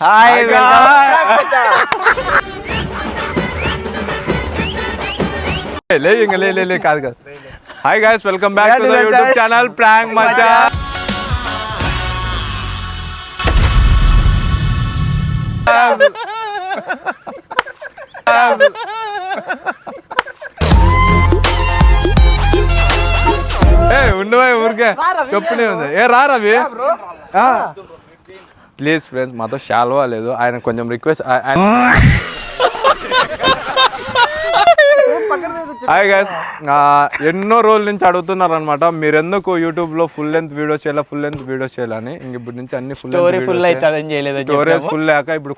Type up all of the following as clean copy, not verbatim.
Hi కాదు hi guys, welcome back to the YouTube channel prank మచ్చా. ఉండవా ఊరికే చెప్పునే ఉంది. రా రవి ప్లీజ్ ఫ్రెండ్స్, మాతో షాల్వా లేదు. ఆయన కొంచెం రిక్వెస్ట్. హాయ్ గైస్, ఎన్నో రోజుల నుంచి అడుగుతున్నారు అనమాట, మీరు ఎందుకు యూట్యూబ్లో ఫుల్ లెంత్ వీడియోస్ చేయాలని. ఇంక ఇప్పుడు నుంచి అన్ని స్టోరేజ్ ఫుల్ లేక ఇప్పుడు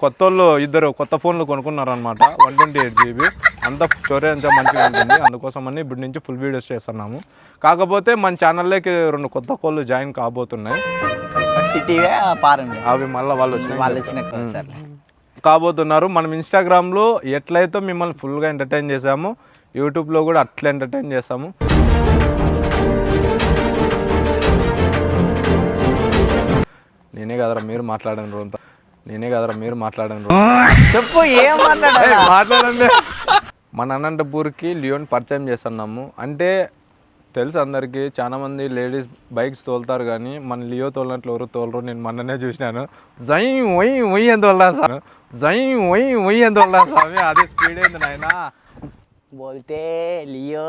ఇద్దరు కొత్త ఫోన్లు కొనుక్కున్నారు అనమాట. 128 GB అంతా స్టోరేజ్ అంతా మంచిగా ఉంటుంది. అందుకోసం అని ఇప్పుడు నుంచి ఫుల్ వీడియోస్ చేస్తున్నాము. కాకపోతే మన ఛానల్లోకి 2 కొత్త కోళ్ళు జాయిన్ కాబోతున్నాయి. అవి మళ్ళీ వాళ్ళు కాబోతున్నారు. మనం ఇన్స్టాగ్రామ్లో ఎట్లయితే మిమ్మల్ని ఫుల్గా ఎంటర్టైన్ చేసాము, యూట్యూబ్లో కూడా అట్లా ఎంటర్టైన్ చేస్తాము. నేనే కదరా మీరు మాట్లాడండి చెప్పు, ఏం మాట్లాడండి. మన అనంతపూర్కి లియోన్ పరిచయం చేస్తున్నాము. అంటే తెలుసు అందరికీ, చాలా మంది లేడీస్ బైక్స్ తోలుతారు కానీ మన లియో తోలినట్లు ఎవరు తోలరు. నేను మొన్ననే చూసినాను. జై ఒయ్ ఎంత తోలుతాను సార్, స్వామి. అదే స్పీడ్ ఏంది నాయన బోల్తే లియో.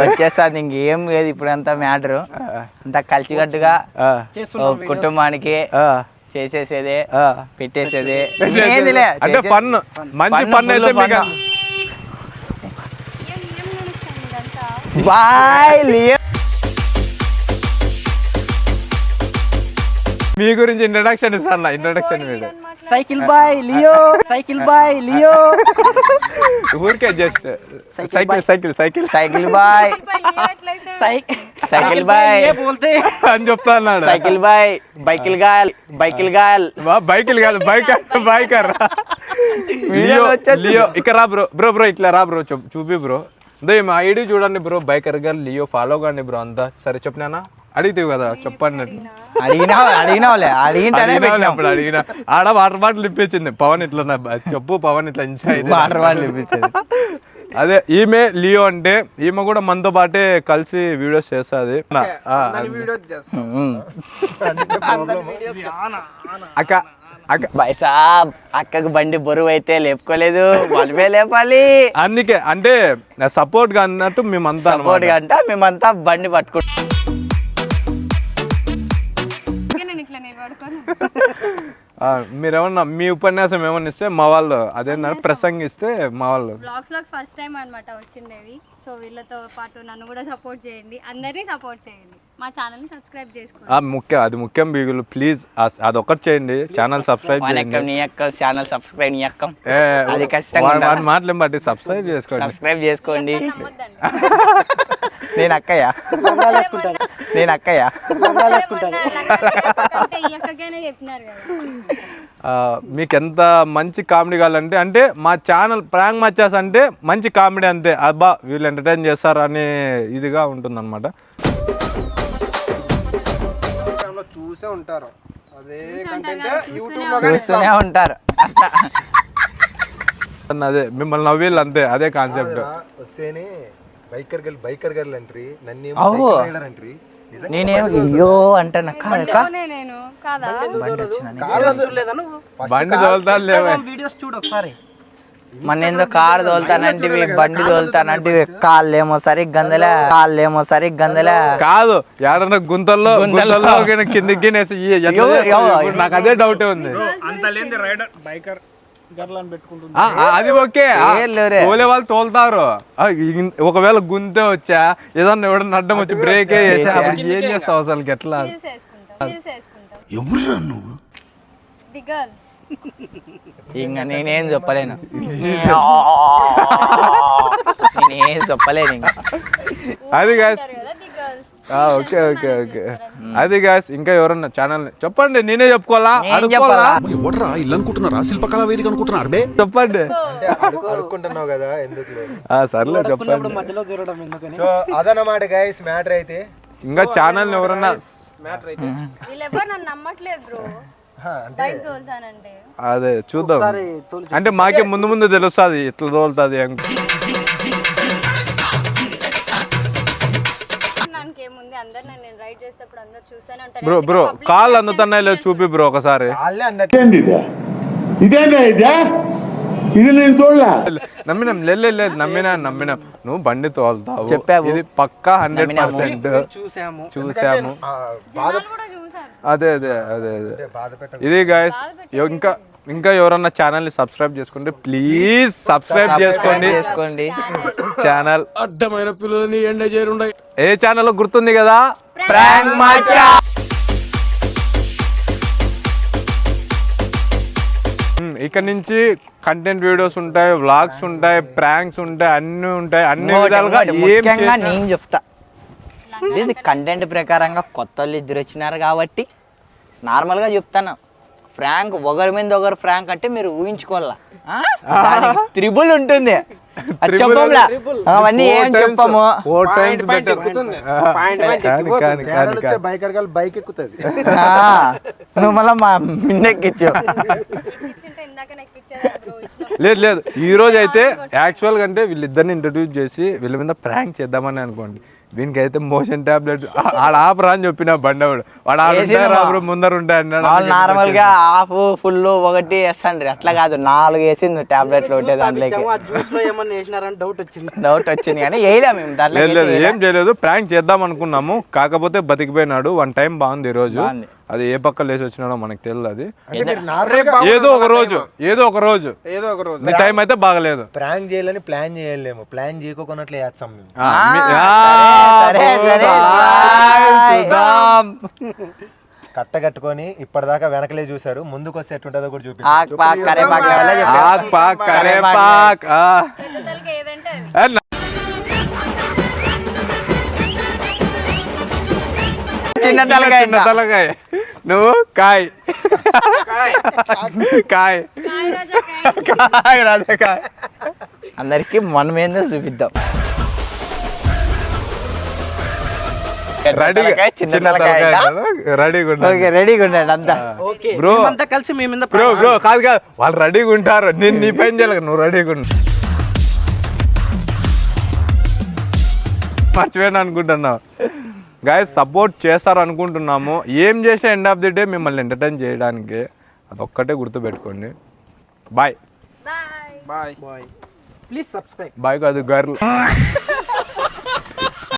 వచ్చేస్తుంది, ఇంకేం లేదు. ఇప్పుడంతా మ్యాటరు అంతా కలిసికట్టుగా కుటుంబానికి చేసేసేదే, పెట్టేసేదే. అంటే ఫన్, మంచి ఫన్ అయితే మీకు. Bye Leo. మీ గురించి ఇంట్రడక్షన్ ఇస్తాను. Introduction video. Cycle boy Leo. ఊరికే జస్ట్ సైకిల్ బాయ్ అని చెప్తా అన్నాడు. Cycle boy, bicycle gal. Biker Leo. ఇక రా బ్రో ఇట్లా రా బ్రో, చూపి బ్రో. మా ఐడి చూడండి బ్రో, బైకర్ గారు లియో ఫాలో కండి బ్రో. అంతా సరే చెప్పినానా? అడిగితేవి కదా, చెప్పండి. అడిగినా ఆడ వాటర్ బాటిల్ ఇప్పించింది పవన్. ఇట్లా చెప్పు పవన్, ఇట్లా వాటర్ బాటిల్ ఇప్పించింది. అదే ఈమె లియో అంటే. ఈమె కూడా మనతో పాటే కలిసి వీడియోస్ చేస్తుంది. అక్కకు బండి బరువు అయితే లేపుకోలేదు, మనమే లేపాలి. అందుకే అంటే సపోర్ట్ గా అన్నట్టు మేమంతా బండి పట్టుకుంటాం. మీరేమన్నా మీ ఉపన్యాసం ఏమన్నా ఇస్తే మా వాళ్ళు అదేంటంటే ప్రసంగిస్తే మా వాళ్ళు బ్లాగ్స్ లో ఫస్ట్ టైం అన్నమాట వచ్చిండేది. సో వీళ్ళతో పాటు నన్ను కూడా సపోర్ట్ చేయండి, అందరినీ సపోర్ట్ చేయండి, మా ఛానల్ ని సబ్స్క్రైబ్ చేసుకోండి. అది ముఖ్యం బీగులు, ప్లీజ్ అదొక్కటి చేయండి. ఛానల్ సబ్స్క్రైబ్ మాటలేం బట్టి సబ్స్క్రైబ్ చేసుకోండి. నేను అక్కయ్య మీకు ఎంత మంచి కామెడీ కావాలంటే, అంటే మా ఛానల్ ప్రాంక్ మచ్చాస్ అంటే మంచి కామెడీ అంతే. అబ్బా వీళ్ళు ఎంటర్టైన్ చేస్తారు అనే ఇదిగా ఉంటుంది అనమాట. చూసే ఉంటారు, చూస్తూనే ఉంటారు. అదే మిమ్మల్ని నవ్వేళ్ళు అంతే, అదే కాన్సెప్ట్. బైకర్ గర్ల్ అంట్రీ, నన్ను నేనేమో అంటాను. బండి తోలుతాను లేవా, వీడియోస్ చూడు ఒకసారి. మన ఏందో కారు తోలుతానంటివి, బండి తోలుతానంటివి. కాళ్ళేమో సరిగ్గా గందలే కాదు. ఏడన్నా గుంతల్లో కిందికి నాకు అదే డౌటే ఉంది. అది ఓకే, తోలే వాళ్ళు తోలుతారు. ఒకవేళ గుంతే వచ్చా, ఏదన్నా ఎవడన్నా అడ్డం వచ్చి బ్రేక్ వేసా, అప్పుడు ఏం చేస్తావు అసలు? ఎట్లా ఎవరు నువ్వు? ఇంకా నేనేం చెప్పలేను అది ఓకే ఓకే ఓకే అది గాయస్ ఇంకా ఎవరన్నా ఛానల్ చెప్పండి, నేనే చెప్పుకోవాలా అడుక్కోవాలా ఎవడరా ఇల్లు అనుకుంటున్నారా శిల్పకళా వేదిక అనుకుంటున్నారు బే చెప్పండి. అడుక్కుంటున్నావు కదా ఎందుకు లేదు. సర్లే చెప్పండి. మధ్యలో దూరడం ఎందుకని సో అదన్నమాట గైస్ మ్యాటర్ అయితే. ఇంకా ఛానల్ ఎవరన్నా మ్యాటర్ అయితే వీళ్ళెవ్వరు నన్ను నమ్మట్లేదు బ్రో, బైక్ తోలుతానంటే. అదే చూద్దాం, అంటే మాకే ముందు ముందు తెలుస్తుంది ఎట్లా తోలుతుంది అని. నాకేముంది, అందరు నేను రైడ్ చేసేటప్పుడు అందరు చూస్తూనే ఉంటారు. బ్రో బ్రో కాళ్ళు అందుతున్నాయి లేదు చూపి బ్రో ఒకసారి. వాళ్ళే అందరికీ ఇది నేను చూడలే. నమ్మినాం లేదు నమ్మినాం నువ్వు బండి తోలుతావు చెప్పావు. ఇది పక్కా 100% చూసాము. చూసాము. జనాలు కూడా చూసారు. అదే బాధ పెట్ట ఇది గాయస్. ఇంకా ఎవరన్నా ఛానల్ ని సబ్స్క్రైబ్ చేసుకుంటే ప్లీజ్ సబ్స్క్రైబ్ చేసుకోండి ఛానల్. అడ్డమైన పిల్లలని ఎండ చేరుండయి. ఏ ఛానల్ గుర్తుంది కదా, ప్రాంక్ మచ్చా. ఇక్కడ నుంచి కంటెంట్ వీడియోస్ ఉంటాయి, వ్లాగ్స్ ఉంటాయి, ప్రాంక్స్ ఉంటాయి, అన్ని ఉంటాయి. అన్ని విధాలుగా ముఖ్యంగా నేను చెప్తా, ఇది కంటెంట్ ప్రకారంగా కొత్త వాళ్ళు ఇద్దరు వచ్చినారు కాబట్టి నార్మల్గా చెప్తాను. ఫ్రాంక్ ఒకరి మీద ఒకరు ఫ్రాంక్ అంటే మీరు ఊహించుకోవాలా, త్రిబుల్ ఉంటుంది. అది చెప్పంలా, అవన్నీ ఏం చెప్పము. బైక్ అడగాలి, బైక్ ఎక్కుతుంది. నువ్వు మళ్ళీ మా మిన్నెక్కిచ్చు. ఇచ్చింటే ఇందాక నాకు ఇచ్చేది బ్రో ఇచ్చిన. లేదు ఈ రోజు అయితే యాక్చువల్ గా అంటే వీళ్ళిద్దరిని ఇంట్రడ్యూస్ చేసి వీళ్ళ మీద ప్రాంక్ చేద్దామని అనుకోండి. వీనికి అయితే మోషన్ టాబ్లెట్ ఆడ ఆపరా అని చెప్పిన బండవాడు, వాడు ఆడు ముందర ఉంటాయి అన్నాడు. నార్మల్ గా హాఫ్ ఫుల్ ఒకటి వేస్తాండ్రి, అట్లా కాదు 4 వేసింది టాబ్లెట్లు ఒకటే దాంట్లోకి. జ్యూస్ లో ఏమన్నా వేసినారని డౌట్ వచ్చింది కానీ వేయలే మేము దాంట్లో. లేదు ఏం చేయలేదు, ప్రాంక్ చేద్దాం అనుకున్నాము. కాకపోతే బతికిపోయినాడు. 1 టైం బాగుంది ఈ రోజు. అది ఏ పక్క లేచి వచ్చినాడో మనకు తెలియదు. అది ఏదో ఒక రోజు నీ టైం అయితే బాగలేదు. ప్రాంక్ చేయాలని ప్లాన్ చేయలేము, ప్లాన్ చేయకోకున్నట్లు చేస్తాం మేము. కట్ట కట్టుకొని ఇప్పటిదాకా వెనకలే చూసారు, ముందుకు వస్తే ఎట్టుంటుందో కూడా చూపించారు. పెద్దలకి ఏదంటే అది. చిన్న తలకాయ నువ్వు కాయ్ రాజాకాయ్. అందరికి మనమేందో చూపిద్దాం. రెడీగా ఉండండి అంతా. బ్రో అంతా కలిసి మీ మీద బ్రో కాదు వాళ్ళు రెడీగా ఉంటారు. నేను నీ పైన చేయాలి, నువ్వు రెడీగా ఉండు. మర్చిపోయాను అనుకుంటున్నావు. గాయస్ సపోర్ట్ చేస్తారు అనుకుంటున్నాము. ఏం చేసే ఎండ్ ఆఫ్ ది డే మిమ్మల్ని ఎంటర్టైన్ చేయడానికి, అదొక్కటే గుర్తుపెట్టుకోండి. Bye bye. Bye. Please subscribe. Boy కాదు గర్ల్.